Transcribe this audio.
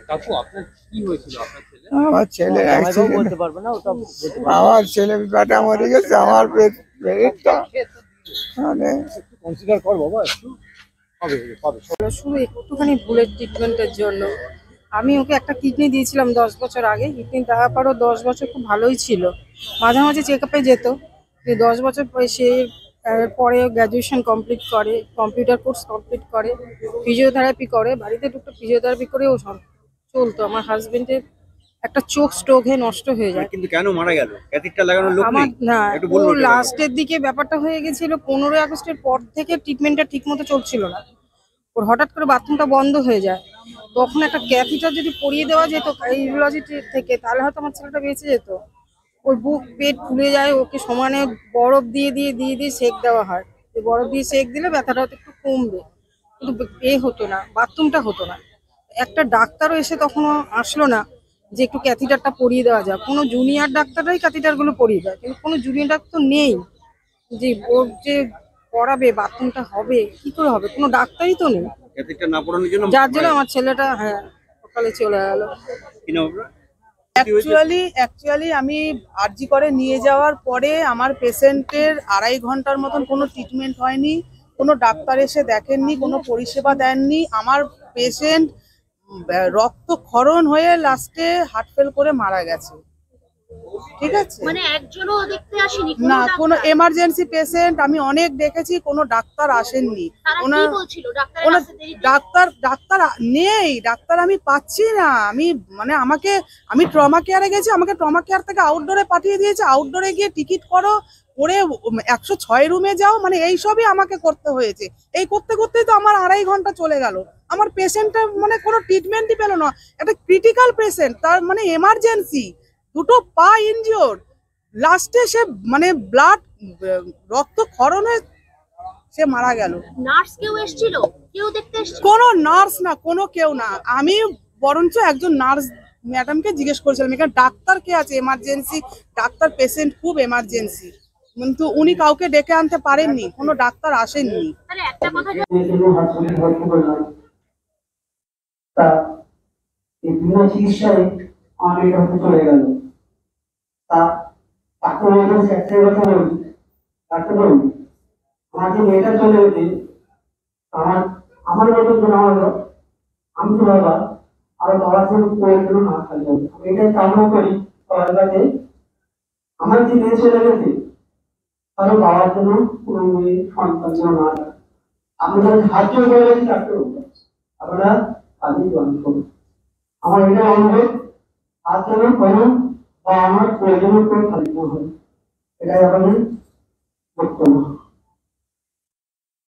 কাকু আপনার কি হয়েছিল আপনার ছেলে? আমার ছেলে আমার ছেলে বেটা মরে গেছে। আমার পেটটা মানে কনসিডার কর বাবা একটু। হবে হবে। শুধু একটুখানি ভুলের ট্রিটমেন্টের জন্য আমি ওকে একটা কিডনি দিয়েছিলাম 10 বছর আগে। কিডনি দেওয়ার পরও 10 বছর খুব ভালোই ছিল, মাঝে মাঝে চেক আপে যেত। 10 বছর পরে সে পরে গ্র্যাজুয়েশন কমপ্লিট করে, কম্পিউটার কোর্স কমপ্লিট করে, ফিজিওথেরাপি করে, বাড়িতে দুটো ফিজিওথেরাপি করেও চলতো। আমার হাজবেন্ডের একটা চোখ স্ট্রোক হয়ে নষ্ট হয়ে যায়। কিন্তু কেন মারা গেল? ক্যাথিটার লাগানোর লোক আমার নেই? না, একটু ও বলুন। লাস্টের দিকে ব্যাপারটা হয়ে গেছিল 15ই আগস্টের পর থেকে ট্রিটমেন্টটা ঠিক মতো চলছিল না। ওর হঠাৎ করে বাথরুমটা বন্ধ হয়ে যায়। তখন একটা ক্যাথিটার যদি পরিয়ে দেওয়া যেত ইউরোলজি থেকে, তাহলে হয়তো আমার ছেলেটা বেঁচে যেত। ওর বুক পেট ফুলে যায়, ওকে সমানে বরফ দিয়ে দিয়ে দিয়ে দিয়ে সেক দেওয়া হয়। বরফ দিয়ে সেক দিলে ব্যথাটা হয়তো একটু কমবে, কিন্তু হতো না, বাথরুমটা হতো না। একটা ডাক্তারও এসে তখনও আসলো না যে একটু ক্যাথিটারটা পরিয়ে দেওয়া যায়। কোনো জুনিয়র ডাক্তাররাই ক্যাথিটারগুলো পরিয়ে দেয়, কিন্তু কোনো জুনিয়র ডাক্তার নেই যে ওর যে পড়াবে, বাথরুমটা হবে কি করে হবে, কোনো ডাক্তারই তো নেই। ক্যাথিটার না পড়ানোর জন্য যার জন্য আমার ছেলেটা সকালে চলে গেল। কি না আপনার? অ্যাকচুয়ালি আমি আরজি করে নিয়ে যাওয়ার পরে আমার পেশেন্টের 2.5 ঘন্টার মতন কোনো ট্রিটমেন্ট হয়নি, কোনো ডাক্তার এসে দেখেননি, কোনো পরিষেবা দেননি। আমার পেশেন্ট রক্তক্ষরণ হয়ে লাস্টে হার্ট ফেল করে মারা গেছে। ঠিক আছে, মানে একজনও দেখতে আসেনি না, কোনো এমার্জেন্সি পেশেন্ট আমি অনেক দেখেছি, কোনো ডাক্তার আসেননি। ডাক্তার নেই, ডাক্তার আমি পাচ্ছি না। আমি ট্রমা কেয়ারে গেছি, আমাকে ট্রমা কেয়ার থেকে আউটডোরে পাঠিয়ে দিয়েছে। আউটডোরে গিয়ে টিকিট করো, করে 106 রুমে যাও, মানে এইসবই আমাকে করতে হয়েছে। এই করতে করতেই তো আমার 2.5 ঘন্টা চলে গেল। আমার পেশেন্টটা মানে কোনো ট্রিটমেন্টই পেল না। একটা ক্রিটিক্যাল পেশেন্ট, তার মানে এমার্জেন্সি, দুটো পা ইনজিওর, লাস্টে সে মানে ব্লাড রক্তক্ষরণে সে মারা গেল। নার্স কেউ এসেছিল? কেউ দেখতে এসেছিল? কোনো নার্স না, কোনো কেউ না। আমি বরঞ্চ একজন নার্স ম্যাডামকে জিজ্ঞেস করেছিলাম এখানে ডাক্তার কে আছে এমার্জেন্সি, ডাক্তার পেশেন্ট খুব এমার্জেন্সি, কিন্তু উনি কাউকে ডেকে আনতে পারেননি, কোনো ডাক্তার আসেননি। তাহলে একটা কথা তা এই বিনা চিকিৎসায় আমার এটা হতে চলে গেল। তা তাকে একটাই কথা বলি, তাকে বলি আমার যে মেয়েটা চলে গেছে, আমার মতো জন আমি তো বাবা আরো বাবার জন্য প্রয়োজন না খালি আমি এটাই কামনা করি সবার কাছে। আমার যে মেয়ে চলে গেছে তারও বাবার জন্য কোনো মেয়ে সন্তান যেন না থাকে। আমি যখন সাহায্য করে গেছি তাকে আপনারা কাজে জয়েন করুন। আমার এটা অনুরোধ, আর যেন কোনো বা আমার প্রয়োজনের কোনো খালি না হয়, এটাই আমাদের বক্তব্য।